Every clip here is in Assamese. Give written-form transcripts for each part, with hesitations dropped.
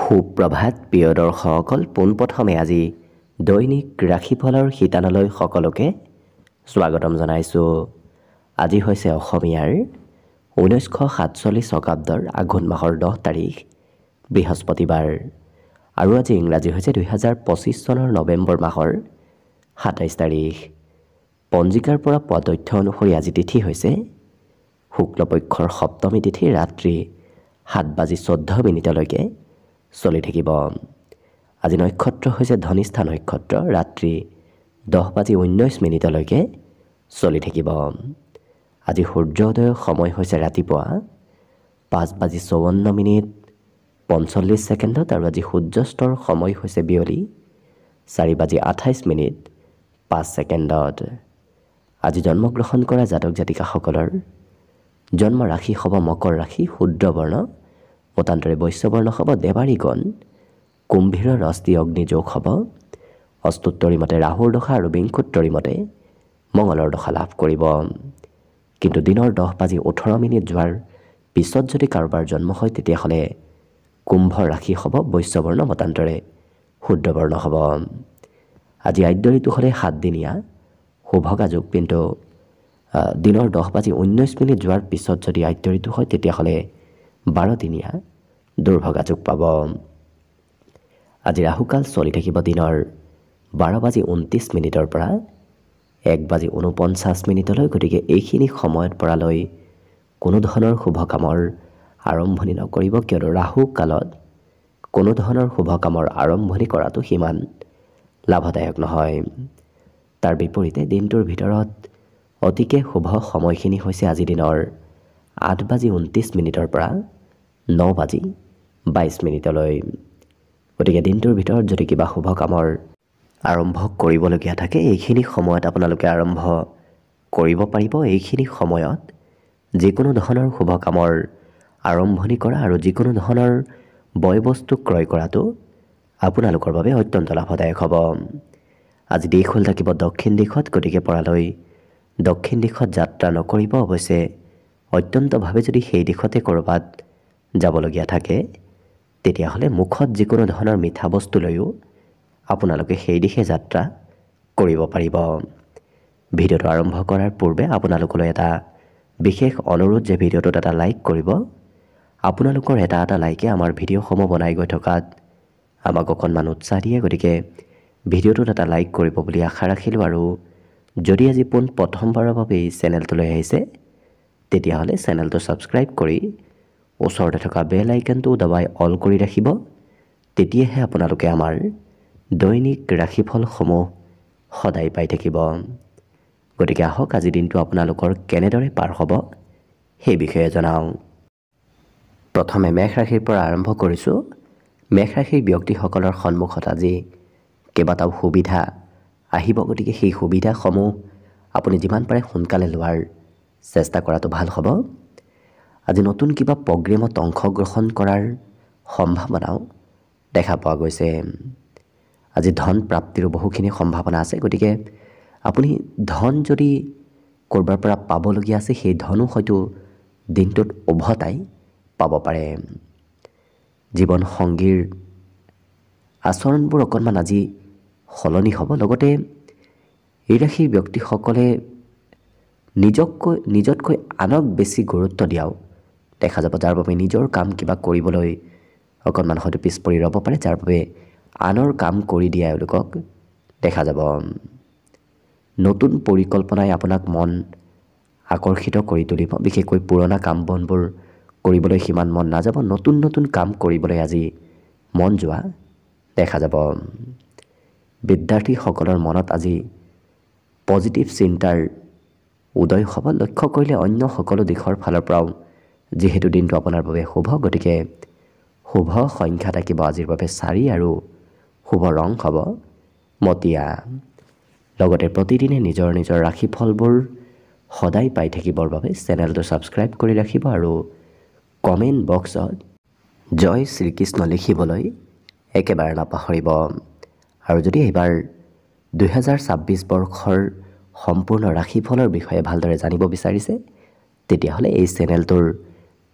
সুপ্ৰভাত প্ৰিয় দৰ্শকসকল, পোনপ্ৰথমে আজি দৈনিক ৰাশিফলৰ শিতানলৈ সকলোকে স্বাগতম জনাইছোঁ। আজি হৈছে অসমীয়াৰ 1947 শকাব্দৰ আঘোণ মাহৰ 10 তাৰিখ বৃহস্পতিবাৰ আৰু আজি ইংৰাজী হৈছে 2025 চনৰ নৱেম্বৰ মাহৰ 27 তাৰিখ। পঞ্জিকাৰ পৰা পোৱা তথ্য অনুসৰি আজি তিথি হৈছে শুক্লপক্ষৰ সপ্তমী তিথি, ৰাত্ৰি 7:14 চলি থাকিব। আজি নক্ষত্ৰ হৈছে ধনিষ্ঠা নক্ষত্ৰ, ৰাত্ৰি 10:19 চলি থাকিব। আজি সূৰ্যোদয়ৰ সময় হৈছে ৰাতিপুৱা 5:54:45 আৰু আজি সূৰ্যাস্তৰ সময় হৈছে বিয়লি 4:28:05। আজি জন্মগ্ৰহণ কৰা জাতক জাতিকাসকলৰ জন্ম ৰাশি হ'ব মকৰ ৰাশি, শুদ্ৰ বৰ্ণ, মতান্তৰে বৈশ্যবৰ্ণ হ'ব, দেৱাৰী গণ, কুম্ভীৰ ৰস্তি অগ্নিযোগ হ'ব, অস্তুত্তৰী মতে ৰাহুৰ দশা আৰু বিংশোত্তৰী মতে মঙলৰ দশা লাভ কৰিব। কিন্তু দিনৰ 10:18 যোৱাৰ পিছত যদি কাৰোবাৰ জন্ম হয় তেতিয়াহ'লে কুম্ভ ৰাশি হ'ব বৈশ্যবৰ্ণ, মতান্তৰে শুদ্ৰবৰ্ণ হ'ব। আজি আদ্য ঋতু হ'লে 7 দিনীয়া শুভগা যোগ, কিন্তু দিনৰ 10:19 যোৱাৰ পিছত যদি আদ্য ঋতু হয় তেতিয়াহ'লে 12 দিনীয়া দুৰ্ভগা যোগ পাব। আজি ৰাহুকাল চলি থাকিব দিনৰ 12:29 পৰা 1:49। গতিকে এইখিনি সময়ত পৰালৈ কোনো ধৰণৰ শুভ কামৰ আৰম্ভণি নকৰিব, কিয়নো ৰাহু কালত কোনো ধৰণৰ শুভ কামৰ আৰম্ভণি কৰাটো সিমান লাভদায়ক নহয়। তাৰ বিপৰীতে দিনটোৰ ভিতৰত অতিকে শুভ সময়খিনি হৈছে আজি দিনৰ 8:29 পৰা 9:22। গতিকে দিনটোৰ ভিতৰত যদি কিবা শুভ কামৰ আৰম্ভ কৰিবলগীয়া থাকে এইখিনি সময়ত আপোনালোকে আৰম্ভ কৰিব পাৰিব। এইখিনি সময়ত যিকোনো ধৰণৰ শুভ কামৰ আৰম্ভণি কৰা আৰু যিকোনো ধৰণৰ বয় বস্তু ক্ৰয় কৰাটো আপোনালোকৰ বাবে অত্যন্ত লাভদায়ক হ'ব। আজি দিশ হ'ল থাকিব দক্ষিণ দিশত, গতিকে পৰালৈ দক্ষিণ দিশত যাত্ৰা নকৰিব। অৱশ্যে অত্যন্তভাৱে যদি সেই দিশতে ক'ৰবাত যাবলগীয়া থাকে তেতিয়াহ'লে মুখত যিকোনো ধৰণৰ মিঠা বস্তু লৈও আপোনালোকে সেই দিশে যাত্ৰা কৰিব পাৰিব। ভিডিঅ'টো আৰম্ভ কৰাৰ পূৰ্বে আপোনালোকলৈ এটা বিশেষ অনুৰোধ যে ভিডিঅ'টোত এটা লাইক কৰিব। আপোনালোকৰ এটা লাইকে আমাৰ ভিডিঅ'সমূহ বনাই গৈ থকাত আমাক অকণমান উৎসাহ দিয়ে, গতিকে ভিডিঅ'টোত এটা লাইক কৰিব বুলি আশা ৰাখিলোঁ। আৰু যদি আজি প্ৰথমবাৰৰ বাবে এই চেনেলটোলৈ আহিছে তেতিয়াহ'লে চেনেলটো ছাবস্ক্ৰাইব কৰি ওচৰতে থকা বেল আইকনটো দবাই অল কৰি ৰাখিব। তেতিয়াহে আপোনালোকে আমাৰ দৈনিক ৰাশিফলসমূহ সদায় পাই থাকিব। গতিকে আহক আজিৰ দিনটো আপোনালোকৰ কেনেদৰে পাৰ হ'ব সেই বিষয়ে জনাওঁ। প্ৰথমে মেষ ৰাশিৰ পৰা আৰম্ভ কৰিছোঁ। মেষ ৰাশিৰ ব্যক্তিসকলৰ সন্মুখত আজি কেইবাটাও সুবিধা আহিব, গতিকে সেই সুবিধাসমূহ আপুনি যিমান পাৰে সোনকালে লোৱাৰ চেষ্টা কৰাটো ভাল হ'ব। আজি নতুন কিবা প্ৰগ্ৰেমত অংশগ্ৰহণ কৰাৰ সম্ভাৱনাও দেখা পোৱা গৈছে। আজি ধন প্ৰাপ্তিৰো বহুখিনি সম্ভাৱনা আছে, গতিকে আপুনি ধন যদি ক'ৰবাৰ পৰা পাবলগীয়া আছে সেই ধনো হয়তো দিনটোত উভতাই পাব পাৰে। জীৱন সংগীৰ আচৰণবোৰ অকণমান আজি সলনি হ'ব। লগতে এই ৰাশিৰ ব্যক্তিসকলে নিজতকৈ আনক বেছি গুৰুত্ব দিয়াও দেখা যাব, যাৰ বাবে নিজৰ কাম কিবা কৰিবলৈ অকণমান হয়তো পিছ পৰি ৰ'ব পাৰে, যাৰ বাবে আনৰ কাম কৰি দিয়া এওঁলোকক দেখা যাব। নতুন পৰিকল্পনাই আপোনাক মন আকৰ্ষিত কৰি তুলিব। বিশেষকৈ পুৰণা কাম বনবোৰ কৰিবলৈ সিমান মন নাযাব, নতুন কাম কৰিবলৈ আজি মন যোৱা দেখা যাব। বিদ্যাৰ্থীসকলৰ মনত আজি পজিটিভ চিন্তাৰ উদয় হ'ব। লক্ষ্য কৰিলে অন্য সকলো দিশৰ ফালৰ পৰাও যিহেতু দিনটো আপোনাৰ বাবে শুভ, গতিকে শুভ সংখ্যা থাকিব আজিৰ বাবে 4 আৰু শুভ ৰং হ'ব মটীয়া। লগতে প্ৰতিদিনে নিজৰ ৰাশিফলবোৰ সদায় পাই থাকিবৰ বাবে চেনেলটো ছাবস্ক্ৰাইব কৰি ৰাখিব আৰু কমেণ্ট বক্সত জয় শ্ৰীকৃষ্ণ লিখিবলৈ একেবাৰে নাপাহৰিব। আৰু যদি এইবাৰ 2026 বৰ্ষৰ সম্পূৰ্ণ ৰাশিফলৰ বিষয়ে ভালদৰে জানিব বিচাৰিছে তেতিয়াহ'লে এই চেনেলটোৰ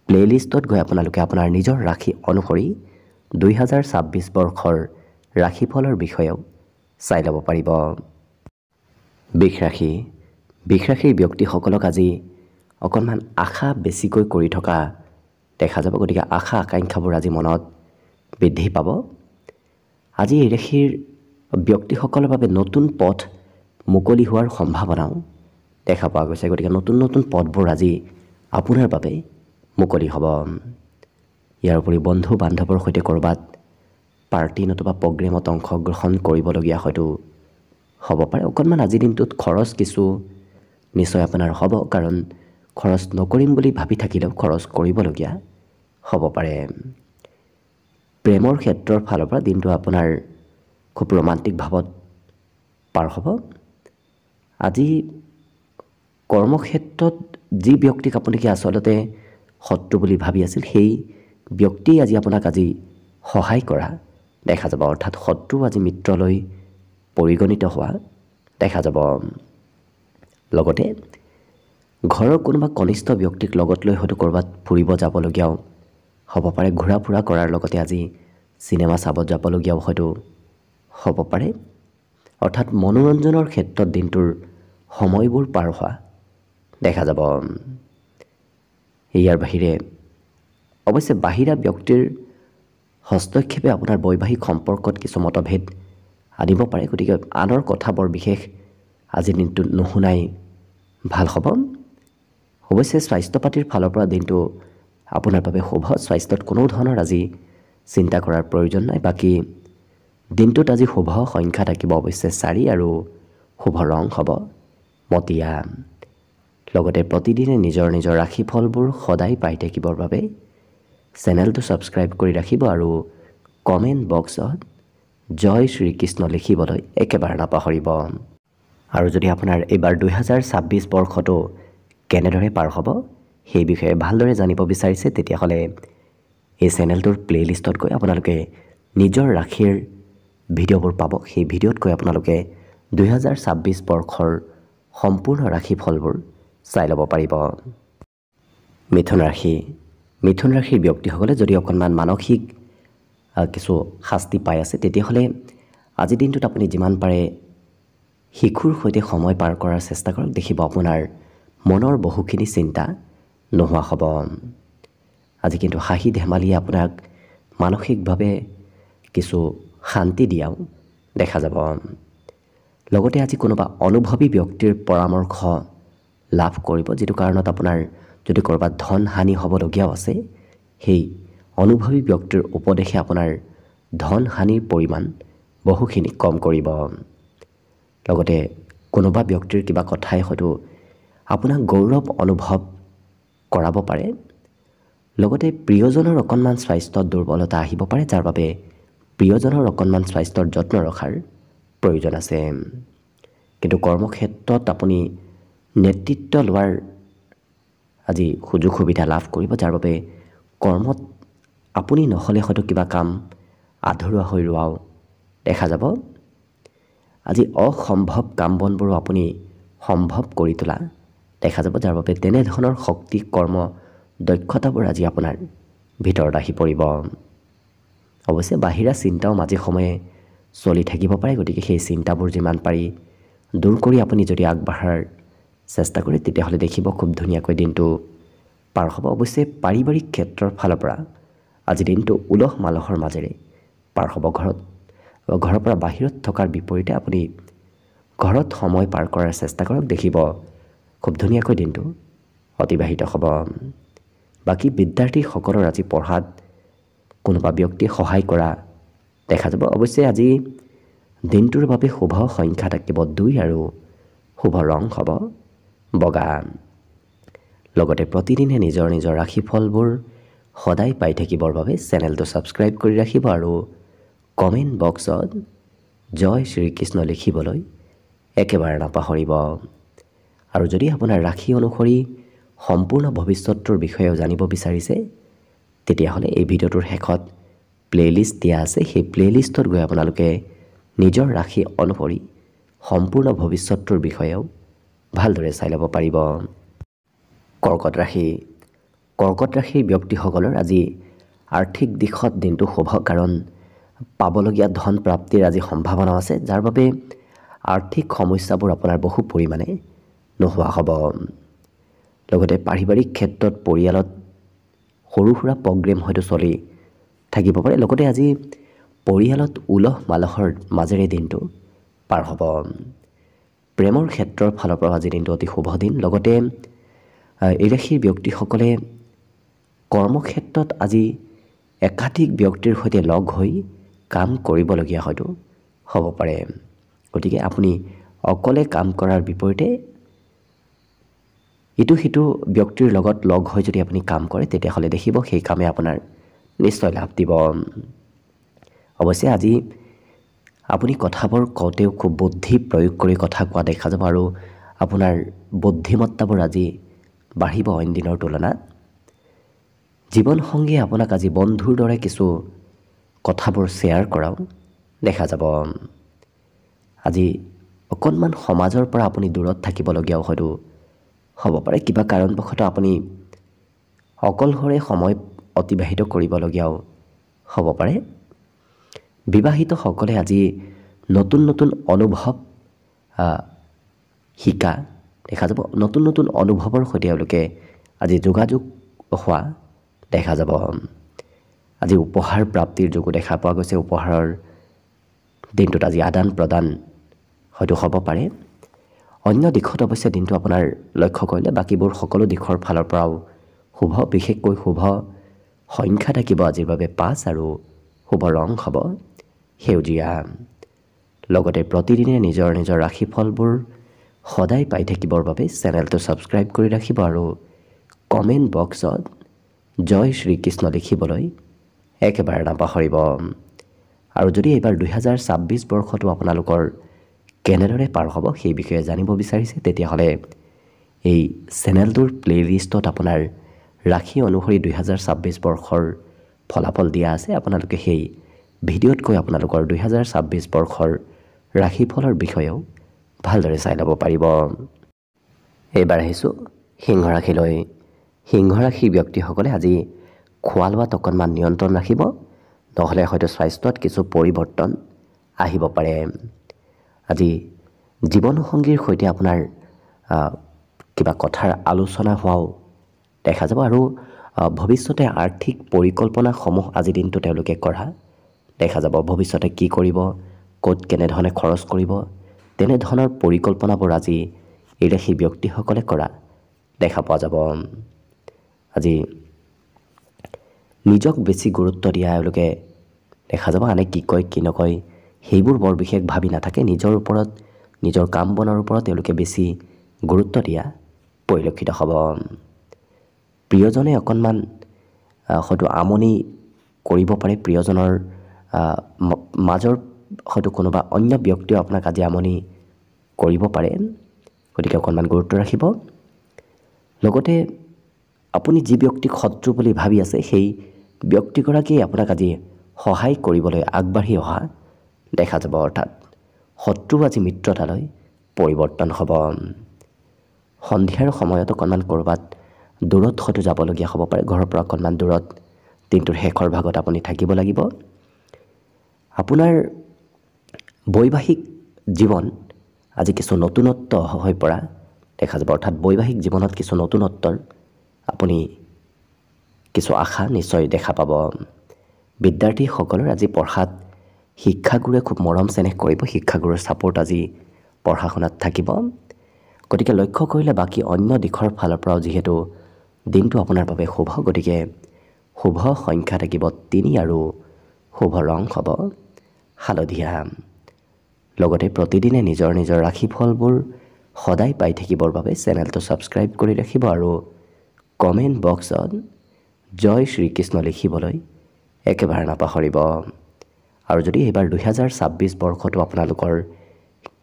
প্লে'লিষ্টত গৈ আপোনালোকে আপোনাৰ নিজৰ ৰাশি অনুসৰি 2026 বৰ্ষৰ ৰাশিফলৰ বিষয়েও চাই ল'ব পাৰিব। বৃষ ৰাশিৰ ব্যক্তিসকলক আজি অকণমান আশা বেছিকৈ কৰি থকা দেখা যাব, গতিকে আশা আকাংক্ষাবোৰ আজি মনত বৃদ্ধি পাব। আজি এই ৰাশিৰ ব্যক্তিসকলৰ বাবে নতুন পথ মুকলি হোৱাৰ সম্ভাৱনাও দেখা পোৱা গৈছে, গতিকে নতুন নতুন পথবোৰ আজি আপোনাৰ বাবে মুকলি হ'ব। ইয়াৰ উপৰি বন্ধু বান্ধৱৰ সৈতে ক'ৰবাত পাৰ্টি নতুবা প্ৰগ্ৰেমত অংশগ্ৰহণ কৰিবলগীয়া হয়তো হ'ব পাৰে। অকণমান আজিৰ দিনটোত খৰচ কিছু নিশ্চয় আপোনাৰ হ'ব, কাৰণ খৰচ নকৰিম বুলি ভাবি থাকিলেও খৰচ কৰিবলগীয়া হ'ব পাৰে। প্ৰেমৰ ক্ষেত্ৰৰ ফালৰ পৰা দিনটো আপোনাৰ খুব ৰোমান্টিক ভাৱত পাৰ হ'ব। আজি কৰ্মক্ষেত্ৰত যি ব্যক্তিক আপোনালোকে আচলতে শত্ৰু বুলি ভাবি আছিল, সেই ব্যক্তিয়ে আজি আপোনাক আজি সহায় কৰা দেখা যাব, অৰ্থাৎ শত্ৰু আজি মিত্ৰলৈ পৰিগণিত হোৱা দেখা যাব। লগতে ঘৰৰ কোনোবা কনিষ্ঠ ব্যক্তিক লগত লৈ হয়তো ক'ৰবাত ফুৰিব যাবলগীয়াও হ'ব পাৰে। ঘূৰা ফুৰা কৰাৰ লগতে আজি চিনেমা চাব যাবলগীয়াও হয়তো হ'ব পাৰে। অৰ্থাৎ মনোৰঞ্জনৰ ক্ষেত্ৰত দিনটোৰ সময়বোৰ পাৰ হোৱা দেখা যাব। ইয়াৰ বাহিৰে অৱশ্যে বাহিৰা ব্যক্তিৰ হস্তক্ষেপে আপোনাৰ বৈবাহিক সম্পৰ্কত কিছু মতভেদ আনিব পাৰে, গতিকে আনৰ কথা বৰ বিশেষ আজিৰ দিনটোত নুশুনাই ভাল হ'ব। অৱশ্যে স্বাস্থ্য পাতিৰ ফালৰ পৰা দিনটো আপোনাৰ বাবে শুভ। স্বাস্থ্যত কোনো ধৰণৰ আজি চিন্তা কৰাৰ প্ৰয়োজন নাই। বাকী দিনটোত আজি শুভ সংখ্যা থাকিব অৱশ্যে 4 আৰু শুভ ৰং হ'ব মটীয়া। লগতে প্ৰতিদিনে নিজৰ নিজৰ ৰাশিফলবোৰ সদায় পাই থাকিবৰ বাবে চেনেলটো ছাবস্ক্ৰাইব কৰি ৰাখিব আৰু কমেণ্ট বক্সত জয় শ্ৰীকৃষ্ণ লিখিবলৈ একেবাৰে নাপাহৰিব। আৰু যদি আপোনাৰ এইবাৰ 2026 বৰ্ষটো কেনেদৰে পাৰ হ'ব সেই বিষয়ে ভালদৰে জানিব বিচাৰিছে, তেতিয়াহ'লে এই চেনেলটোৰ প্লে'লিষ্টত গৈ আপোনালোকে নিজৰ ৰাশিৰ ভিডিঅ'বোৰ পাব। সেই ভিডিঅ'ত গৈ আপোনালোকে 2026 বৰ্ষৰ সম্পূৰ্ণ ৰাশিফলবোৰ চাই ল'ব পাৰিব। মিথুন ৰাশিৰ ব্যক্তিসকলে যদি অকণমান মানসিক কিছু শাস্তি পাই আছে, তেতিয়াহ'লে আজিৰ দিনটোত আপুনি যিমান পাৰে শিশুৰ সৈতে সময় পাৰ কৰাৰ চেষ্টা কৰক। দেখিব আপোনাৰ মনৰ বহুখিনি চিন্তা নোহোৱা হ'ব। আজি কিন্তু হাঁহি ধেমালিয়ে আপোনাক মানসিকভাৱে কিছু শান্তি দিয়াও দেখা যাব। লগতে আজি কোনোবা অনুভৱী ব্যক্তিৰ পৰামৰ্শ লাভ কৰিব, যিটো কাৰণত আপোনাৰ যদি ক'ৰবাত ধন হানি হ'বলগীয়াও আছে, সেই অনুভৱী ব্যক্তিৰ উপদেশে আপোনাৰ ধন হানিৰ পৰিমাণ বহুখিনি কম কৰিব। লগতে কোনোবা ব্যক্তিৰ কিবা কথাই হয়তো আপোনাক গৌৰৱ অনুভৱ কৰাব পাৰে। লগতে প্ৰিয়জনৰ অকণমান স্বাস্থ্যত দুৰ্বলতা আহিব পাৰে, যাৰ বাবে প্ৰিয়জনৰ অকণমান স্বাস্থ্যৰ যত্ন ৰখাৰ প্ৰয়োজন আছে। কিন্তু কৰ্মক্ষেত্ৰত আপুনি নেতৃত্ব লোৱাৰ আজি সুযোগ সুবিধা লাভ কৰিব, যাৰ বাবে কৰ্মত আপুনি নহ'লে হয়তো কিবা কাম আধৰুৱা হৈ ৰোৱাও দেখা যাব। আজি অসম্ভৱ কাম বনবোৰো আপুনি সম্ভৱ কৰি তোলা দেখা যাব, যাৰ বাবে তেনেধৰণৰ শক্তি কৰ্ম দক্ষতাবোৰ আজি আপোনাৰ ভিতৰত আহি পৰিব। অৱশ্যে বাহিৰা চিন্তাও মাজে সময়ে চলি থাকিব পাৰে, গতিকে সেই চিন্তাবোৰ যিমান পাৰি দূৰ কৰি আপুনি যদি আগবাঢ়াৰ চেষ্টা কৰে, তেতিয়াহ'লে দেখিব খুব ধুনীয়াকৈ দিনটো পাৰ হ'ব। অৱশ্যে পাৰিবাৰিক ক্ষেত্ৰৰ ফালৰ পৰা আজি দিনটো উলহ মালহৰ মাজেৰে পাৰ হ'ব। ঘৰৰ পৰা বাহিৰত থকাৰ বিপৰীতে আপুনি ঘৰত সময় পাৰ কৰাৰ চেষ্টা কৰক, দেখিব খুব ধুনীয়াকৈ দিনটো অতিবাহিত হ'ব। বাকী বিদ্যাৰ্থীসকলৰ আজি পঢ়াত কোনোবা ব্যক্তিয়ে সহায় কৰা দেখা যাব। অৱশ্যে আজি দিনটোৰ বাবে শুভ সংখ্যা থাকিব 2 আৰু শুভ ৰং হ'ব বগা। লগতে প্ৰতিদিনে নিজৰ নিজৰ ৰাশিফলবোৰ সদায় পাই থাকিবৰ বাবে চেনেলটো ছাবস্ক্ৰাইব কৰি ৰাখিব আৰু কমেণ্ট বক্সত জয় শ্ৰীকৃষ্ণ লিখিবলৈ একেবাৰে নাপাহৰিব। আৰু যদি আপোনাৰ ৰাশি অনুসৰি সম্পূৰ্ণ ভৱিষ্যতটোৰ বিষয়েও জানিব বিচাৰিছে, তেতিয়াহ'লে এই ভিডিঅ'টোৰ শেষত প্লে'লিষ্ট দিয়া আছে। সেই প্লে'লিষ্টত গৈ আপোনালোকে নিজৰ ৰাশি অনুসৰি সম্পূৰ্ণ ভৱিষ্যতটোৰ বিষয়েও ভালদৰে চাই ল'ব পাৰিব। কৰ্কট ৰাশিৰ ব্যক্তিসকলৰ আজি আৰ্থিক দিশত দিনটো শুভ, কাৰণ পাবলগীয়া ধন প্ৰাপ্তিৰ আজি সম্ভাৱনা আছে, যাৰ বাবে আৰ্থিক সমস্যাবোৰ আপোনাৰ বহু পৰিমাণে নোহোৱা হ'ব। লগতে পাৰিবাৰিক ক্ষেত্ৰত পৰিয়ালত সৰু সুৰা প্ৰগ্ৰেম হয়তো চলি থাকিব পাৰে। লগতে আজি পৰিয়ালত উলহ মালহৰ মাজেৰে দিনটো পাৰ হ'ব। প্ৰেমৰ ক্ষেত্ৰৰ ফালৰ পৰা আজি দিনটো অতি শুভ দিন। লগতে এই ৰাশিৰ ব্যক্তিসকলে কৰ্মক্ষেত্ৰত আজি একাধিক ব্যক্তিৰ সৈতে লগ হৈ কাম কৰিবলগীয়া হয়তো হ'ব পাৰে। গতিকে আপুনি অকলে কাম কৰাৰ বিপৰীতে ইটো সিটো ব্যক্তিৰ লগত লগ হৈ যদি আপুনি কাম কৰে, তেতিয়াহ'লে দেখিব সেই কামে আপোনাৰ নিশ্চয় লাভ দিব। অৱশ্যে আজি আপুনি কথাবোৰ কওঁতেও খুব বুদ্ধি প্ৰয়োগ কৰি কথা কোৱা দেখা যাব, আৰু আপোনাৰ বুদ্ধিমত্তাবোৰ আজি বাঢ়িব অইন দিনৰ তুলনাত। জীৱনসংগীয়ে আপোনাক আজি বন্ধুৰ দৰে কিছু কথাবোৰ শ্বেয়াৰ কৰাও দেখা যাব। আজি অকণমান সমাজৰ পৰা আপুনি দূৰত থাকিবলগীয়াও হয়তো হ'ব পাৰে। কিবা কাৰণবশতঃ আপুনি অকলশৰে সময় অতিবাহিত কৰিবলগীয়াও হ'ব পাৰে। বিবাহিতসকলে আজি নতুন নতুন অনুভৱ শিকা দেখা যাব। নতুন নতুন অনুভৱৰ সৈতে তেওঁলোকে আজি যোগাযোগ হোৱা দেখা যাব। আজি উপহাৰ প্ৰাপ্তিৰ যোগো দেখা পোৱা গৈছে। উপহাৰৰ দিনটোত আজি আদান প্ৰদান হয়তো হ'ব পাৰে। অন্য দিশত অৱশ্যে দিনটো আপোনাৰ লক্ষ্য কৰিলে বাকীবোৰ সকলো দিশৰ ফালৰ পৰাও শুভ। বিশেষকৈ শুভ সংখ্যা থাকিব আজিৰ বাবে 5, আৰু শুভ ৰং হ'ব সেউজীয়া। লগতে প্ৰতিদিনে নিজৰ নিজৰ ৰাশিফলবোৰ সদায় পাই থাকিবৰ বাবে চেনেলটো ছাবস্ক্ৰাইব কৰি ৰাখিব, আৰু কমেণ্ট বক্সত জয় শ্ৰীকৃষ্ণ লিখিবলৈ একেবাৰে নাপাহৰিব। আৰু যদি এইবাৰ 2026 বৰ্ষটো আপোনালোকৰ কেনেদৰে পাৰ হ'ব সেই বিষয়ে জানিব বিচাৰিছে, তেতিয়াহ'লে এই চেনেলটোৰ প্লে'লিষ্টত আপোনাৰ ৰাশি অনুসৰি 2026 বৰ্ষৰ ফলাফল দিয়া আছে। আপোনালোকে সেই ভিডিঅ'ত গৈ আপোনালোকৰ 2026 বৰ্ষৰ ৰাশিফলৰ বিষয়েও ভালদৰে চাই ল'ব পাৰিব। এইবাৰ আহিছোঁ সিংহ ৰাশিলৈ। সিংহ ৰাশিৰ ব্যক্তিসকলে আজি খোৱা লোৱাত অকণমান নিয়ন্ত্ৰণ ৰাখিব, নহ'লে হয়তো স্বাস্থ্যত কিছু পৰিৱৰ্তন আহিব পাৰে। আজি জীৱনসংগীৰ সৈতে আপোনাৰ কিবা কথাৰ আলোচনা হোৱাও দেখা যাব, আৰু ভৱিষ্যতে আৰ্থিক পৰিকল্পনাসমূহ আজি দিনটো তেওঁলোকে কৰা দেখা যাব। ভৱিষ্যতে কি কৰিব, ক'ত কেনেধৰণে খৰচ কৰিব, তেনেধৰণৰ পৰিকল্পনাবোৰ আজি এই ৰাশি ব্যক্তিসকলে কৰা দেখা পোৱা যাব। আজি নিজক বেছি গুৰুত্ব দিয়া এওঁলোকে দেখা যাব। আনে কি কয় কি নকয় সেইবোৰ বৰ বিশেষ ভাবি নাথাকে। নিজৰ ওপৰত, নিজৰ কাম বনৰ ওপৰত তেওঁলোকে বেছি গুৰুত্ব দিয়া পৰিলক্ষিত হ'ব। প্ৰিয়জনে অকণমান হয়তো আমনি কৰিব পাৰে। প্ৰিয়জনৰ মাজৰ হয়তো কোনোবা অন্য ব্যক্তিও আপোনাক আজি আমনি কৰিব পাৰে। গতিকে অকণমান গুৰুত্ব ৰাখিব। লগতে আপুনি যি ব্যক্তিক শত্ৰু বুলি ভাবি আছে, সেই ব্যক্তিগৰাকীয়ে আপোনাক আজি সহায় কৰিবলৈ আগবাঢ়ি অহা দেখা যাব। অৰ্থাৎ শত্ৰু আজি মিত্ৰতালৈ পৰিৱৰ্তন হ'ব। সন্ধিয়াৰ সময়ত অকণমান ক'ৰবাত দূৰত হয়তো যাবলগীয়া হ'ব পাৰে। ঘৰৰ পৰা অকণমান দূৰত দিনটোৰ শেষৰ ভাগত আপুনি থাকিব লাগিব। আপোনাৰ বৈবাহিক জীৱন আজি কিছু নতুনত্ব হৈ পৰা দেখা যাব। অৰ্থাৎ বৈবাহিক জীৱনত কিছু নতুনত্বৰ আপুনি কিছু আশা নিশ্চয় দেখা পাব। বিদ্যাৰ্থীসকলৰ আজি পঢ়াত শিক্ষাগুৰুৱে খুব মৰম চেনেহ কৰিব। শিক্ষাগুৰুৰ ছাপোৰ্ট আজি পঢ়া শুনাত থাকিব। গতিকে লক্ষ্য কৰিলে বাকী অন্য দিশৰ ফালৰ পৰাও যিহেতু দিনটো আপোনাৰ বাবে শুভ, গতিকে শুভ সংখ্যা থাকিব 3, আৰু শুভ ৰং হ'ব হালধীয়া। লগতে প্ৰতিদিনে নিজৰ নিজৰ ৰাশিফলবোৰ সদায় পাই থাকিবৰ বাবে চেনেলটো ছাবস্ক্ৰাইব কৰি ৰাখিব, আৰু কমেণ্ট বক্সত জয় শ্ৰীকৃষ্ণ লিখিবলৈ একেবাৰে নাপাহৰিব। আৰু যদি এইবাৰ 2026 বৰ্ষটো আপোনালোকৰ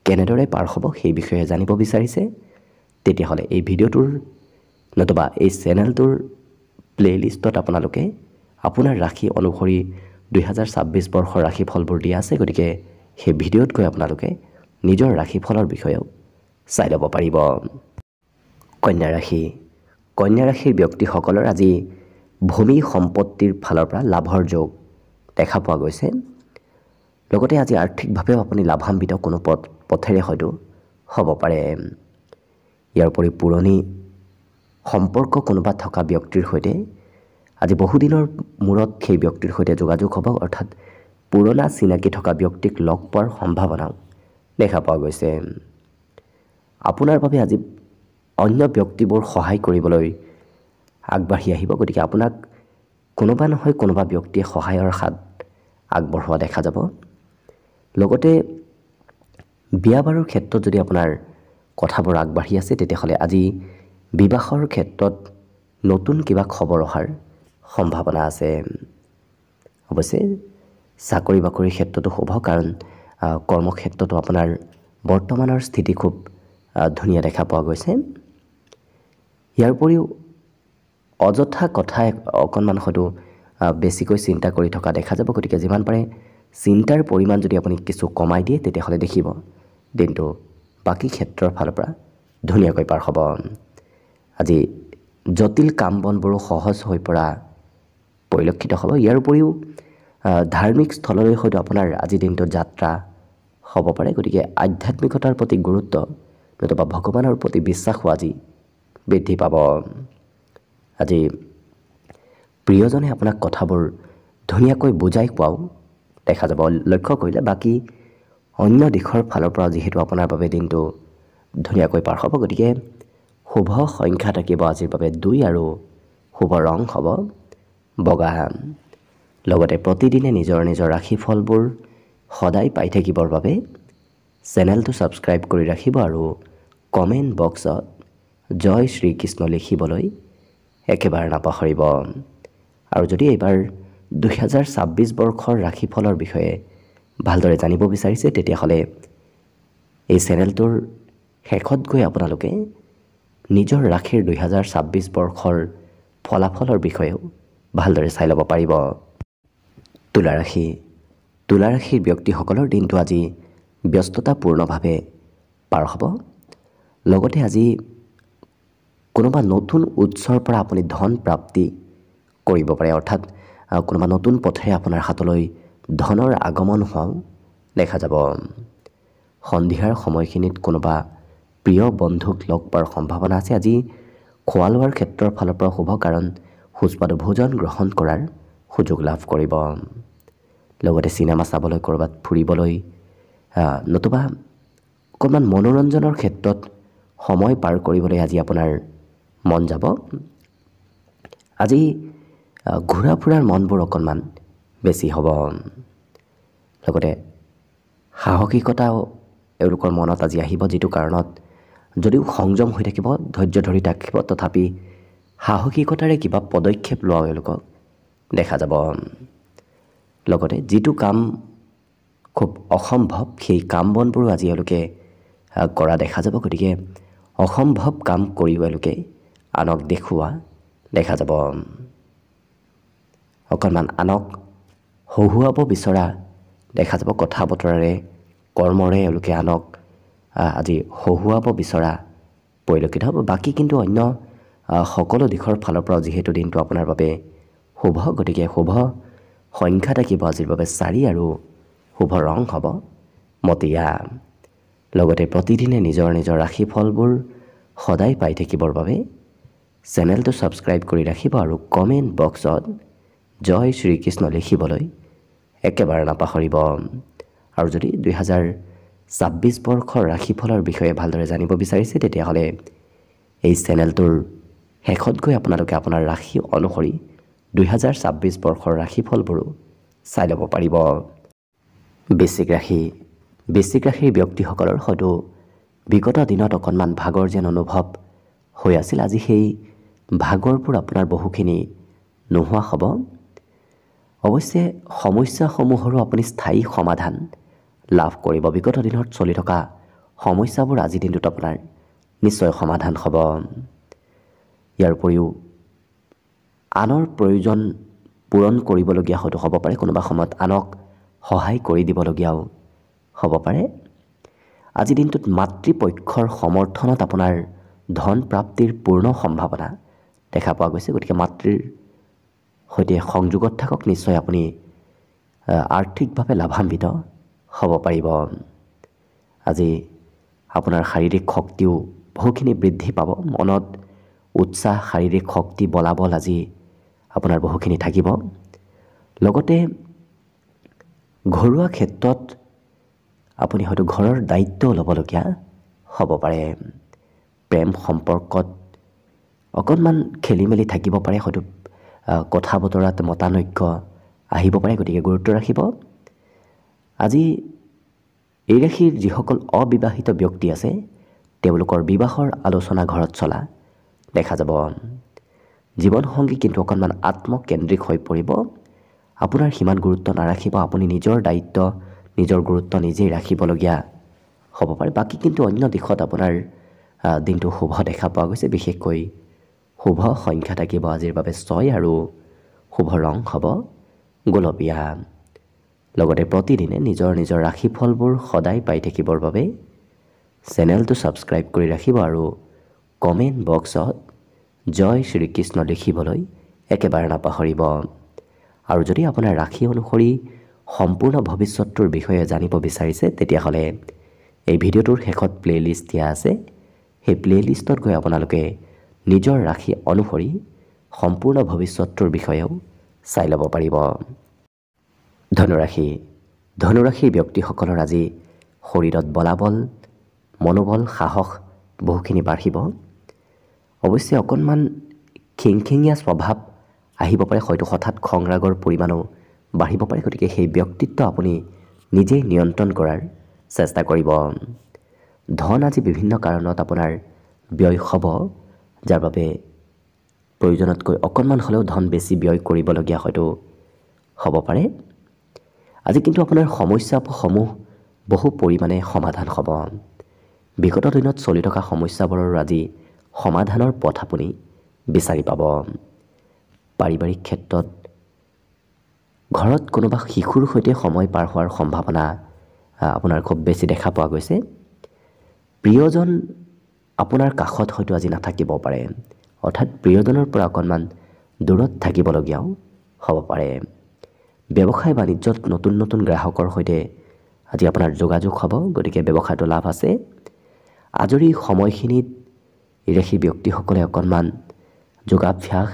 কেনেদৰে পাৰ হ'ব সেই বিষয়ে জানিব বিচাৰিছে, তেতিয়াহ'লে এই ভিডিঅ'টোৰ নতুবা এই চেনেলটোৰ প্লে'লিষ্টত আপোনালোকে আপোনাৰ ৰাশি অনুসৰি 2026 বৰ্ষৰ ৰাশিফলবোৰ দিয়া আছে। গতিকে সেই ভিডিঅ'ত গৈ আপোনালোকে নিজৰ ৰাশিফলৰ বিষয়েও চাই ল'ব পাৰিব। কন্যা ৰাশি। কন্যা ৰাশিৰ ব্যক্তিসকলৰ আজি ভূমি সম্পত্তিৰ ফালৰ পৰা লাভৰ যোগ দেখা পোৱা গৈছে। লগতে আজি আৰ্থিকভাৱেও আপুনি লাভান্বিত কোনো পথেৰে হয়তো হ'ব পাৰে। ইয়াৰ উপৰি পুৰণি সম্পৰ্ক কোনোবা থকা ব্যক্তিৰ সৈতে আজি বহুদিনৰ মূৰত সেই ব্যক্তিৰ সৈতে যোগাযোগ হ'ব, অৰ্থাৎ পুৰণা চিনাকি থকা ব্যক্তিক লগ পোৱাৰ সম্ভাৱনাও দেখা পোৱা গৈছে। আপোনাৰ বাবে আজি অন্য ব্যক্তিবোৰ সহায় কৰিবলৈ আগবাঢ়ি আহিব, গতিকে আপোনাক কোনোবা নহয় কোনোবা ব্যক্তিয়ে সহায়ৰ হাত আগবঢ়োৱা দেখা যাব। লগতে বিয়া বাৰুৰ ক্ষেত্ৰত যদি আপোনাৰ কথাবোৰ আগবাঢ়ি আছে, তেতিয়াহ'লে আজি বিবাহৰ ক্ষেত্ৰত নতুন কিবা খবৰ অহাৰ সম্ভাৱনা আছে। অৱশ্যে চাকৰি বাকৰিৰ ক্ষেত্ৰতো শুভ, কাৰণ কৰ্মক্ষেত্ৰতো আপোনাৰ বৰ্তমানৰ স্থিতি খুব ধুনীয়া দেখা পোৱা গৈছে। ইয়াৰ উপৰিও অযথা কথা অকণমান হয়তো বেছিকৈ চিন্তা কৰি থকা দেখা যাব, গতিকে যিমান পাৰে চিন্তাৰ পৰিমাণ যদি আপুনি কিছু কমাই দিয়ে, তেতিয়াহ'লে দেখিব দিনটো বাকী ক্ষেত্ৰৰ ফালৰ পৰা ধুনীয়াকৈ পাৰ হ'ব। আজি জটিল কাম বনবোৰো সহজ হৈ পৰা পৰিলক্ষিত হ'ব। ইয়াৰ উপৰিও ধাৰ্মিক স্থললৈ হয়তো আপোনাৰ আজি দিনটোত যাত্ৰা হ'ব পাৰে, গতিকে আধ্যাত্মিকতাৰ প্ৰতি গুৰুত্ব নতুবা ভগৱানৰ প্ৰতি বিশ্বাসো আজি বৃদ্ধি পাব। আজি প্ৰিয়জনে আপোনাক কথাবোৰ ধুনীয়াকৈ বুজাই কোৱাও দেখা যাব। লক্ষ্য কৰিলে বাকী অন্য দিশৰ ফালৰ পৰা যিহেতু আপোনাৰ বাবে দিনটো ধুনীয়াকৈ পাৰ হ'ব, গতিকে শুভ সংখ্যা থাকিব আজিৰ বাবে 2 আৰু শুভ ৰং হ'ব বগা। লগতে প্ৰতিদিনে নিজৰ নিজৰ ৰাশিফলবোৰ সদায় পাই থাকিবৰ বাবে চেনেলটো ছাবস্ক্ৰাইব কৰি ৰাখিব আৰু কমেণ্ট বক্সত জয় শ্ৰীকৃষ্ণ লিখিবলৈ একেবাৰে নাপাহৰিব। আৰু যদি এইবাৰ 2026 বৰ্ষৰ ৰাশিফলৰ বিষয়ে ভালদৰে জানিব বিচাৰিছে, তেতিয়াহ'লে এই চেনেলটোৰ শেষত গৈ আপোনালোকে নিজৰ ৰাশিৰ 2026 বৰ্ষৰ ফলাফলৰ বিষয়েও ভালদৰে চাই ল'ব পাৰিব। তুলা ৰাশিৰ ব্যক্তিসকলৰ দিনটো আজি ব্যস্ততাপূৰ্ণভাৱে পাৰ হ'ব। লগতে আজি কোনোবা নতুন উৎসৰ পৰা আপুনি ধন প্ৰাপ্তি কৰিব পাৰে, অৰ্থাৎ কোনোবা নতুন পথেৰে আপোনাৰ হাতলৈ ধনৰ আগমন হোৱাও দেখা যাব। সন্ধিয়াৰ সময়খিনিত কোনোবা প্ৰিয় বন্ধুক লগ পোৱাৰ সম্ভাৱনা আছে। আজি খোৱা লোৱাৰ ক্ষেত্ৰৰ ফালৰ পৰা শুভ, কাৰণ সুস্বাদু ভোজন গ্ৰহণ কৰাৰ সুযোগ লাভ কৰিব। লগতে চিনেমা চাবলৈ, ক'ৰবাত ফুৰিবলৈ নতুবা অকণমান মনোৰঞ্জনৰ ক্ষেত্ৰত সময় পাৰ কৰিবলৈ আজি আপোনাৰ মন যাব। আজি ঘূৰা ফুৰাৰ মনবোৰ অকণমান বেছি হ'ব। লগতে সাহসিকতাও এওঁলোকৰ মনত আজি আহিব, যিটো কাৰণত যদিও সংযম হৈ থাকিব, ধৈৰ্য ধৰি থাকিব, তথাপি সাহসিকতাৰে কিবা পদক্ষেপ লোৱাও এওঁলোকক দেখা যাব। লগতে যিটো কাম খুব অসম্ভৱ, সেই কাম বনবোৰো আজি এওঁলোকে কৰা দেখা যাব, গতিকে অসম্ভৱ কাম কৰিও এওঁলোকে আনক দেখুওৱা দেখা যাব। অকণমান আনক হহুৱাব বিচৰা দেখা যাব, কথা বতৰাৰে কৰ্মৰে এওঁলোকে আনক আজি হহুৱাব বিচৰা পৰিলক্ষিত হ'ব। বাকী কিন্তু অন্য সকলো দিশৰ ফালৰ পৰাও যিহেতু দিনটো আপোনাৰ বাবে শুভ, গতিকে শুভ সংখ্যা থাকিব আজিৰ বাবে 4 আৰু শুভ ৰং হ'ব মটীয়া। লগতে প্ৰতিদিনে নিজৰ নিজৰ ৰাশিফলবোৰ সদায় পাই থাকিবৰ বাবে চেনেলটো ছাবস্ক্ৰাইব কৰি ৰাখিব আৰু কমেণ্ট বক্সত জয় শ্ৰীকৃষ্ণ লিখিবলৈ একেবাৰে নাপাহৰিব। আৰু যদি 2026 বৰ্ষৰ ৰাশিফলৰ বিষয়ে ভালদৰে জানিব বিচাৰিছে, তেতিয়াহ'লে এই চেনেলটোৰ শেষত গৈ আপোনালোকে আপোনাৰ ৰাশি অনুসৰি 2026 বৰ্ষৰ ৰাশিফলবোৰো চাই ল'ব পাৰিব। বৃশ্চিক ৰাশিৰ ব্যক্তিসকলৰ হয়তো বিগত দিনত অকণমান ভাগৰ যেন অনুভৱ হৈ আছিল। আজি সেই ভাগৰবোৰ আপোনাৰ বহুখিনি নোহোৱা হ'ব। অৱশ্যে সমস্যাসমূহৰো আপুনি স্থায়ী সমাধান লাভ কৰিব। বিগত দিনত চলি থকা সমস্যাবোৰ আজিৰ দিনটোত আপোনাৰ নিশ্চয় সমাধান হ'ব। ইয়াৰ উপৰিও আনৰ প্ৰয়োজন পূৰণ কৰিবলগীয়া হয়তো হ'ব পাৰে, কোনোবা সময়ত আনক সহায় কৰি দিবলগীয়াও হ'ব পাৰে। আজিৰ দিনটোত মাতৃপক্ষৰ সমৰ্থনত আপোনাৰ ধন প্ৰাপ্তিৰ পূৰ্ণ সম্ভাৱনা দেখা পোৱা গৈছে, গতিকে মাতৃৰ সৈতে সংযোগত থাকক, নিশ্চয় আপুনি আৰ্থিকভাৱে লাভান্বিত হ'ব পাৰিব। আজি আপোনাৰ শাৰীৰিক শক্তিও বহুখিনি বৃদ্ধি পাব। মনত উৎসাহ, শাৰীৰিক শক্তি, বলাবল আজি আপোনাৰ বহুখিনি থাকিব। লগতে ঘৰুৱা ক্ষেত্ৰত আপুনি হয়তো ঘৰৰ দায়িত্ব ল'বলগীয়া হ'ব পাৰে। প্ৰেম সম্পৰ্কত অকণমান খেলি মেলি থাকিব পাৰে, হয়তো কথা বতৰাত মতানৈক্য আহিব পাৰে, গতিকে গুৰুত্ব ৰাখিব। আজি এই ৰাশিৰ যিসকল অবিবাহিত ব্যক্তি আছে তেওঁলোকৰ বিবাহৰ আলোচনা ঘৰত চলা দেখা যাব। জীৱনসংগী কিন্তু অকণমান আত্মকেন্দ্ৰিক হৈ পৰিব। আপোনাৰ সিমান গুৰুত্ব নাৰাখিব, আপুনি নিজৰ দায়িত্ব, নিজৰ গুৰুত্ব নিজেই ৰাখিবলগীয়া হ'ব পাৰে। বাকী কিন্তু অন্য দিশত আপোনাৰ দিনটো শুভ দেখা পোৱা গৈছে। বিশেষকৈ শুভ সংখ্যা থাকিব আজিৰ বাবে 6 আৰু শুভ ৰং হ'ব গোলপীয়া। লগতে প্ৰতিদিনে নিজৰ নিজৰ ৰাশিফলবোৰ সদায় পাই থাকিবৰ বাবে চেনেলটো ছাবস্ক্ৰাইব কৰি ৰাখিব আৰু কমেণ্ট বক্সত জয় শ্ৰীকৃষ্ণ লিখিবলৈ একেবাৰে নাপাহৰিব। আৰু যদি আপোনাৰ ৰাশি অনুসৰি সম্পূৰ্ণ ভৱিষ্যতটোৰ বিষয়ে জানিব বিচাৰিছে, তেতিয়াহ'লে এই ভিডিঅ'টোৰ শেষত প্লে'লিষ্ট দিয়া আছে। সেই প্লে'লিষ্টত গৈ আপোনালোকে নিজৰ ৰাশি অনুসৰি সম্পূৰ্ণ ভৱিষ্যতটোৰ বিষয়েও চাই ল'ব পাৰিব। ধনুৰাশি। ধনুৰাশিৰ ব্যক্তিসকলৰ আজি শৰীৰত বলাবল, মনোবল, সাহস বহুখিনি বাঢ়িব। অৱশ্যে অকণমান খিংখিঙীয়া স্বভাৱ আহিব পাৰে, হয়তো হঠাৎ খং ৰাগৰ পৰিমাণো বাঢ়িব পাৰে। গতিকে সেই ব্যক্তিত্ব আপুনি নিজেই নিয়ন্ত্ৰণ কৰাৰ চেষ্টা কৰিব। ধন আজি বিভিন্ন কাৰণত আপোনাৰ ব্যয় হ'ব, যাৰ বাবে প্ৰয়োজনতকৈ অকণমান হ'লেও ধন বেছি ব্যয় কৰিবলগীয়া হয়তো হ'ব পাৰে। আজি কিন্তু আপোনাৰ সমস্যাসমূহ বহু পৰিমাণে সমাধান হ'ব। বিগত দিনত চলি থকা সমস্যাবোৰৰ আজি সমাধানৰ পথ আপুনি বিচাৰি পাব। পাৰিবাৰিক ক্ষেত্ৰত ঘৰত কোনোবা শিশুৰ সৈতে সময় পাৰ হোৱাৰ সম্ভাৱনা আপোনাৰ খুব বেছি দেখা পোৱা গৈছে। প্ৰিয়জন আপোনাৰ কাষত হয়তো আজি নাথাকিব পাৰে, অৰ্থাৎ প্ৰিয়জনৰ পৰা অকণমান দূৰত থাকিবলগীয়াও হ'ব পাৰে। ব্যৱসায় বাণিজ্যত নতুন নতুন গ্ৰাহকৰ সৈতে আজি আপোনাৰ যোগাযোগ হ'ব, গতিকে ব্যৱসায়টো লাভ আছে। আজৰি সময়খিনিত এই ৰাশিৰ ব্যক্তিসকলে অকণমান যোগাভ্যাস,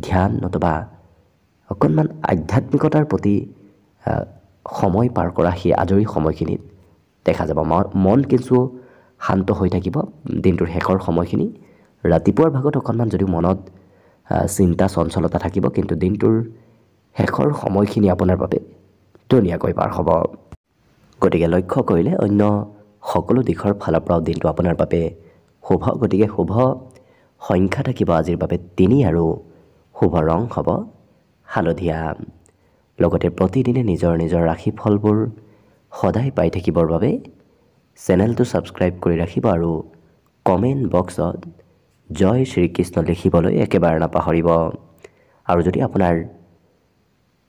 ধ্যান নতুবা অকণমান আধ্যাত্মিকতাৰ প্ৰতি সময় পাৰ কৰা সেই আজৰি সময়খিনিত দেখা যাব। মন কিছু শান্ত হৈ থাকিব দিনটোৰ শেষৰ সময়খিনি। ৰাতিপুৱাৰ ভাগত অকণমান যদিও মনত চিন্তা চঞ্চলতা থাকিব, কিন্তু দিনটোৰ শেষৰ সময়খিনি আপোনাৰ বাবে ধুনীয়াকৈ পাৰ হ'ব। গতিকে লক্ষ্য কৰিলে অন্য সকলো দিশৰ ফালৰ পৰাও দিনটো আপোনাৰ বাবে শুভ। গতিকে শুভ সংখ্যা থাকিব আজিৰ বাবে 3 আৰু শুভ ৰং হ'ব হালধীয়া। লগতে প্ৰতিদিনে নিজৰ নিজৰ ৰাশিফলবোৰ সদায় পাই থাকিবৰ বাবে চেনেলটো ছাবস্ক্ৰাইব কৰি ৰাখিব আৰু কমেণ্ট বক্সত জয় শ্ৰীকৃষ্ণ লিখিবলৈ একেবাৰে নাপাহৰিব। আৰু যদি আপোনাৰ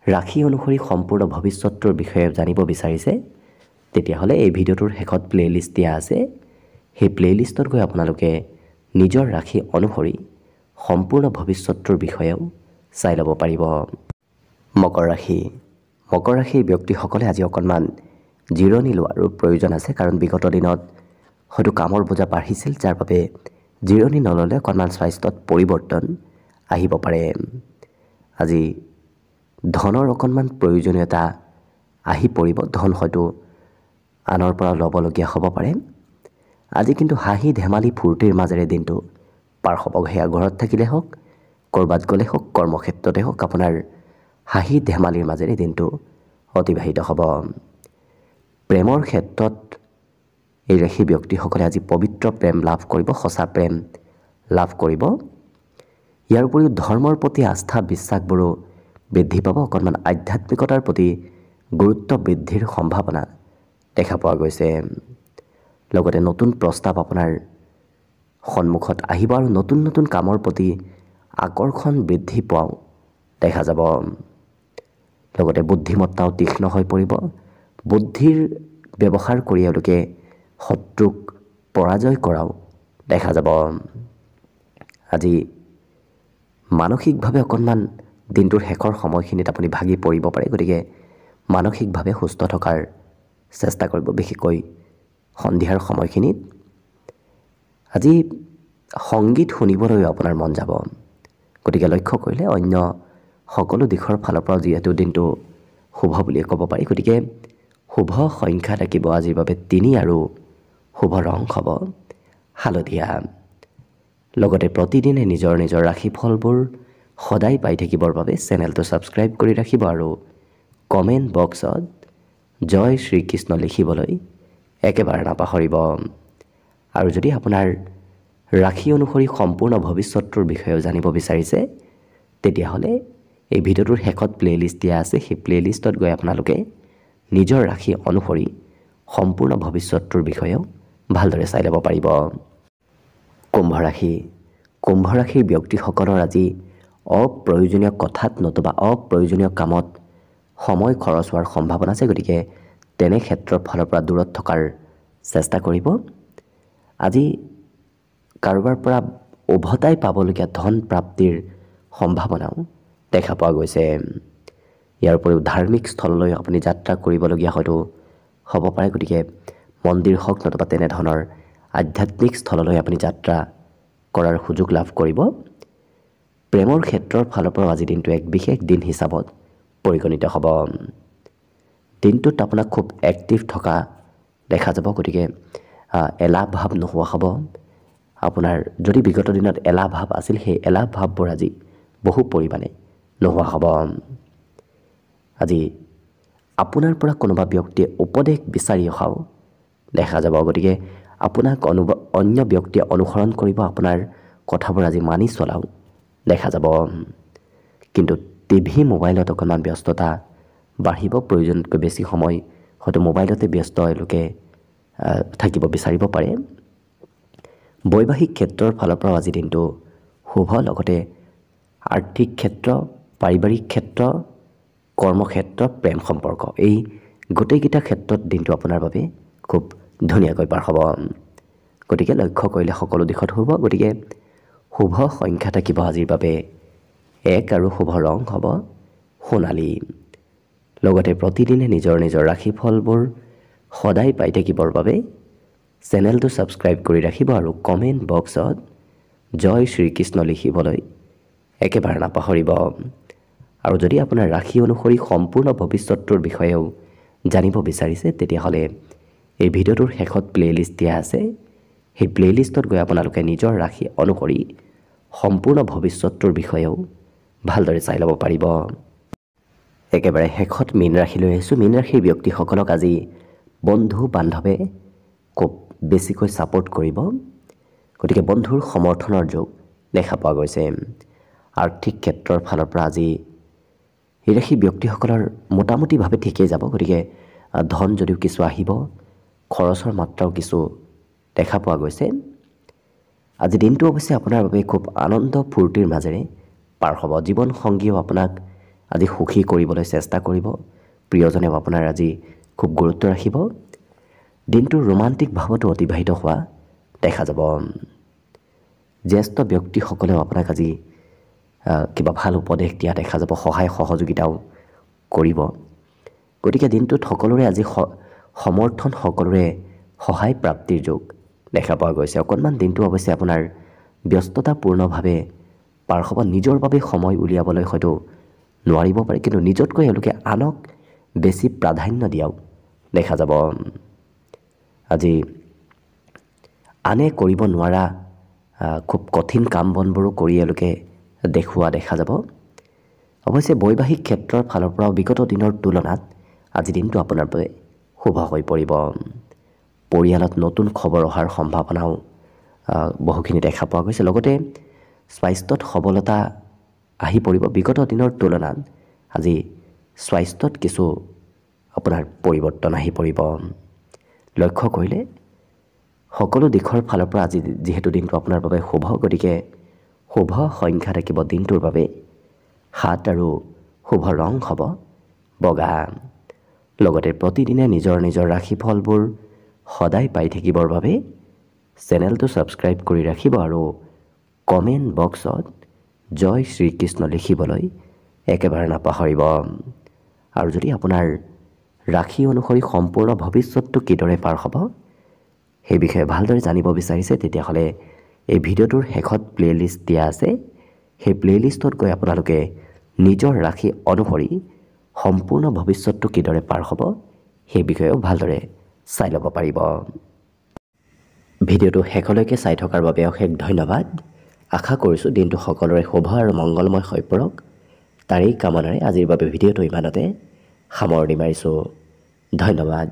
ৰাশি অনুসৰি সম্পূৰ্ণ ভৱিষ্যতটোৰ বিষয়ে জানিব বিচাৰিছে, তেতিয়াহ'লে এই ভিডিঅ'টোৰ শেষত প্লে'লিষ্ট দিয়া আছে। সেই প্লে'লিষ্টত গৈ আপোনালোকে নিজৰ ৰাশি অনুসৰি সম্পূৰ্ণ ভৱিষ্যতটোৰ বিষয়েও চাই ল'ব পাৰিব। মকৰ ৰাশি। মকৰ ৰাশিৰ ব্যক্তিসকলে আজি অকণমান জিৰণি লোৱাৰো প্ৰয়োজন আছে, কাৰণ বিগত দিনত হয়তো কামৰ বোজা বাঢ়িছিল, যাৰ বাবে জিৰণি নল'লে অকণমান স্বাস্থ্যত পৰিৱৰ্তন আহিব পাৰে। আজি ধনৰ অকণমান প্ৰয়োজনীয়তা আহি পৰিব, ধন হয়তো আনৰ পৰা ল'বলগীয়া হ'ব পাৰে। আজি কিন্তু হাঁহি ধেমালি ফূৰ্তিৰ মাজেৰে দিনটো পাৰ হ'ব। সেয়া ঘৰত থাকিলে হওক, ক'ৰবাত গ'লে হওক, কৰ্মক্ষেত্ৰতে হওক, আপোনাৰ হাঁহি ধেমালিৰ মাজেৰে দিনটো অতিবাহিত হ'ব। প্ৰেমৰ ক্ষেত্ৰত এই ৰাশি ব্যক্তিসকলে আজি পবিত্ৰ প্ৰেম লাভ কৰিব, সঁচা প্ৰেম লাভ কৰিব। ইয়াৰ উপৰিও ধৰ্মৰ প্ৰতি আস্থা বিশ্বাসবোৰো বৃদ্ধি পাব। অকণমান আধ্যাত্মিকতাৰ প্ৰতি গুৰুত্ব বৃদ্ধিৰ সম্ভাৱনা দেখা পোৱা গৈছে। লগতে নতুন প্ৰস্তাৱ আপোনাৰ সন্মুখত আহিব আৰু নতুন নতুন কামৰ প্ৰতি আকৰ্ষণ বৃদ্ধি পোৱাও দেখা যাব। লগতে বুদ্ধিমত্তাও তীক্ষ্ণ হৈ পৰিব। বুদ্ধিৰ ব্যৱহাৰ কৰি এওঁলোকে শত্ৰুক পৰাজয় কৰাও দেখা যাব। আজি মানসিকভাৱে অকণমান দিনটোৰ শেষৰ সময়খিনিত আপুনি ভাগি পৰিব পাৰে। গতিকে মানসিকভাৱে সুস্থ থকাৰ চেষ্টা কৰিব, বিশেষকৈ সন্ধিয়াৰ সময়খিনিত। আজি সংগীত শুনিবলৈও আপোনাৰ মন যাব। গতিকে লক্ষ্য কৰিলে অন্য সকলো দিশৰ ফালৰ পৰা যিহেতু দিনটো শুভ বুলিয়ে ক'ব পাৰি। গতিকে শুভ সংখ্যা থাকিব আজিৰ বাবে 3 আৰু শুভ ৰং হ'ব হালধীয়া। লগতে প্ৰতিদিনে নিজৰ নিজৰ ৰাশিফলবোৰ সদায় পাই থাকিবৰ বাবে চেনেলটো ছাবস্ক্ৰাইব কৰি ৰাখিব আৰু কমেণ্ট বক্সত জয় শ্ৰীকৃষ্ণ লিখিবলৈ একেবাৰে নাপাহৰিব। আৰু যদি আপোনাৰ ৰাশি অনুসৰি সম্পূৰ্ণ ভৱিষ্যতটোৰ বিষয়েও জানিব বিচাৰিছে, তেতিয়াহ'লে এই ভিডিঅ'টোৰ শেষত প্লে'লিষ্ট দিয়া আছে। সেই প্লে'লিষ্টত গৈ আপোনালোকে নিজৰ ৰাশি অনুসৰি সম্পূৰ্ণ ভৱিষ্যতটোৰ বিষয়েও ভালদৰে চাই ল'ব পাৰিব। কুম্ভ ৰাশি। কুম্ভ ৰাশিৰ ব্যক্তিসকলৰ আজি অপ্ৰয়োজনীয় কথাত নতুবা অপ্ৰয়োজনীয় কামত সময় খৰচ হোৱাৰ সম্ভাৱনা আছে। গতিকে তেনে ক্ষেত্ৰৰ ফালৰ পৰা দূৰত থকাৰ চেষ্টা কৰিব। আজি কাৰোবাৰ পৰা উভতাই পাবলগীয়া ধন প্ৰাপ্তিৰ সম্ভাৱনাও দেখা পোৱা গৈছে। ইয়াৰ উপৰিও ধাৰ্মিক স্থললৈ আপুনি যাত্ৰা কৰিবলগীয়া হয়তো হ'ব পাৰে। গতিকে মন্দিৰ হওক নতুবা তেনেধৰণৰ আধ্যাত্মিক স্থললৈ আপুনি যাত্ৰা কৰাৰ সুযোগ লাভ কৰিব। প্ৰেমৰ ক্ষেত্ৰৰ ফালৰ পৰাও আজি দিনটো এক বিশেষ দিন হিচাপত পৰিগণিত হ'ব। দিনটোত আপোনাক খুব এক্টিভ থকা দেখা যাব। গতিকে এলাহ ভাৱ নোহোৱা হ'ব। আপোনাৰ যদি বিগত দিনত এলাহ ভাৱ আছিল, সেই এলাহ ভাৱবোৰ আজি বহু পৰিমাণে নোহোৱা হ'ব। আজি আপোনাৰ পৰা কোনোবা ব্যক্তিয়ে উপদেশ বিচাৰি অহাও দেখা যাব। গতিকে আপোনাক অন্য ব্যক্তিয়ে অনুসৰণ কৰিব, আপোনাৰ কথাবোৰ আজি মানি চলাও দেখা যাব। কিন্তু টিভি মোবাইলত অকণমান ব্যস্ততা বাঢ়িব। প্ৰয়োজনতকৈ বেছি সময় হয়তো মোবাইলতে ব্যস্ত এওঁলোকে থাকিব বিচাৰিব পাৰে। বৈবাহিক ক্ষেত্ৰৰ ফালৰ পৰাও আজি দিনটো শুভ। লগতে আৰ্থিক ক্ষেত্ৰ, পাৰিবাৰিক ক্ষেত্ৰ, কৰ্মক্ষেত্ৰ, প্ৰেম সম্পৰ্ক, এই গোটেইকেইটা ক্ষেত্ৰত দিনটো আপোনাৰ বাবে খুব ধুনীয়াকৈ পাৰ হ'ব। গতিকে লক্ষ্য কৰিলে সকলো দিশত শুভ। গতিকে শুভ সংখ্যা থাকিব আজিৰ বাবে 1 আৰু শুভ ৰং হ'ব সোণালী। লগতে প্ৰতিদিনে নিজৰ নিজৰ ৰাশিফলবোৰ সদায় পাই থাকিবৰ বাবে চেনেলটো ছাবস্ক্ৰাইব কৰি ৰাখিব আৰু কমেণ্ট বক্সত জয় শ্ৰীকৃষ্ণ লিখিবলৈ একেবাৰে নাপাহৰিব। আৰু যদি আপোনাৰ ৰাশি অনুসৰি সম্পূৰ্ণ ভৱিষ্যতটোৰ বিষয়েও জানিব বিচাৰিছে, তেতিয়াহ'লে এই ভিডিঅ'টোৰ শেষত প্লে'লিষ্ট দিয়া আছে। সেই প্লে'লিষ্টত গৈ আপোনালোকে নিজৰ ৰাশি অনুসৰি সম্পূৰ্ণ ভৱিষ্যতটোৰ বিষয়েও ভালদৰে চাই ল'ব পাৰিব। একেবাৰে শেষত মীন ৰাশিলৈ আহিছোঁ। মীন ৰাশিৰ ব্যক্তিসকলক আজি বন্ধু বান্ধৱে খুব বেছিকৈ ছাপোৰ্ট কৰিব। গতিকে বন্ধুৰ সমৰ্থনৰ যোগ দেখা পোৱা গৈছে। আৰ্থিক ক্ষেত্ৰৰ ফালৰ পৰা আজি এই ৰাশিৰ ব্যক্তিসকলৰ মোটামুটিভাৱে ঠিকেই যাব। গতিকে ধন যদিও কিছু আহিব, খৰচৰ মাত্ৰাও কিছু দেখা পোৱা গৈছে। আজি দিনটো অৱশ্যে আপোনাৰ বাবে খুব আনন্দ ফূৰ্তিৰ মাজেৰে পাৰ হ'ব। জীৱনসংগীয়েও আপোনাক আজি সুখী কৰিবলৈ চেষ্টা কৰিব। প্ৰিয়জনেও আপোনাৰ আজি খুব গুৰুত্ব ৰাখিব। দিনটোৰ ৰোমান্টিক ভাৱতো অতিবাহিত হোৱা দেখা যাব। জ্যেষ্ঠ ব্যক্তিসকলেও আপোনাক আজি কিবা ভাল উপদেশ দিয়া দেখা যাব, সহায় সহযোগিতাও কৰিব। গতিকে দিনটোত সকলোৰে আজি সমৰ্থন, সকলোৰে সহায় প্ৰাপ্তিৰ যোগ দেখা পোৱা গৈছে। অকণমান দিনটো অৱশ্যে আপোনাৰ ব্যস্ততাপূৰ্ণভাৱে পাৰ হ'ব। নিজৰ বাবে সময় উলিয়াবলৈ হয়তো নোৱাৰিব পাৰে, কিন্তু নিজতকৈ এওঁলোকে আনক বেছি প্ৰাধান্য দিয়াও দেখা যাব। আজি আনে কৰিব নোৱাৰা খুব কঠিন কাম বনবোৰো কৰি এওঁলোকে দেখুওৱা দেখা যাব। অৱশ্যে বৈবাহিক ক্ষেত্ৰৰ ফালৰ পৰাও বিগত দিনৰ তুলনাত আজি দিনটো আপোনাৰ বাবে শুভ হৈ পৰিব। পৰিয়ালত নতুন খবৰ অহাৰ সম্ভাৱনাও বহুখিনি দেখা পোৱা গৈছে। লগতে স্বাস্থ্যত সবলতা আহি পৰিব। বিগত দিনৰ তুলনাত আজি স্বাস্থ্যত কিছু আপোনাৰ পৰিৱৰ্তন আহি পৰিব। লক্ষ্য কৰিলে সকলো দিশৰ ফালৰ পৰা আজি যিহেতু দিনটো আপোনাৰ বাবে শুভ, গতিকে শুভ সংখ্যা থাকিব দিনটোৰ বাবে 7 আৰু শুভ ৰং হ'ব বগা। লগতে প্ৰতিদিনে নিজৰ নিজৰ ৰাশিফলবোৰ সদায় পাই থাকিবৰ বাবে চেনেলটো ছাবস্ক্ৰাইব কৰি ৰাখিব আৰু কমেণ্ট বক্সত জয় শ্ৰীকৃষ্ণ লিখিবলৈ একেবাৰে নাপাহৰিব। আৰু যদি আপোনাৰ ৰাশি অনুসৰি সম্পূৰ্ণ ভৱিষ্যতটো কিদৰে পাৰ হ'ব সেই বিষয়ে ভালদৰে জানিব বিচাৰিছে, তেতিয়াহ'লে এই ভিডিঅ'টোৰ শেষত প্লে'লিষ্ট দিয়া আছে। সেই প্লে'লিষ্টত গৈ আপোনালোকে নিজৰ ৰাশি অনুসৰি সম্পূৰ্ণ ভৱিষ্যতটো কিদৰে পাৰ হ'ব সেই বিষয়েও ভালদৰে চাই ল'ব পাৰিব। ভিডিঅ'টো শেষলৈকে চাই থকাৰ বাবে অশেষ ধন্যবাদ। আশা কৰিছোঁ দিনটো সকলোৰে শুভ আৰু মংগলময় হৈ পৰক। তাৰেই কামনাৰে আজিৰ বাবে ভিডিঅ'টো ইমানতে সামৰণি মাৰিছোঁ। ধন্যবাদ।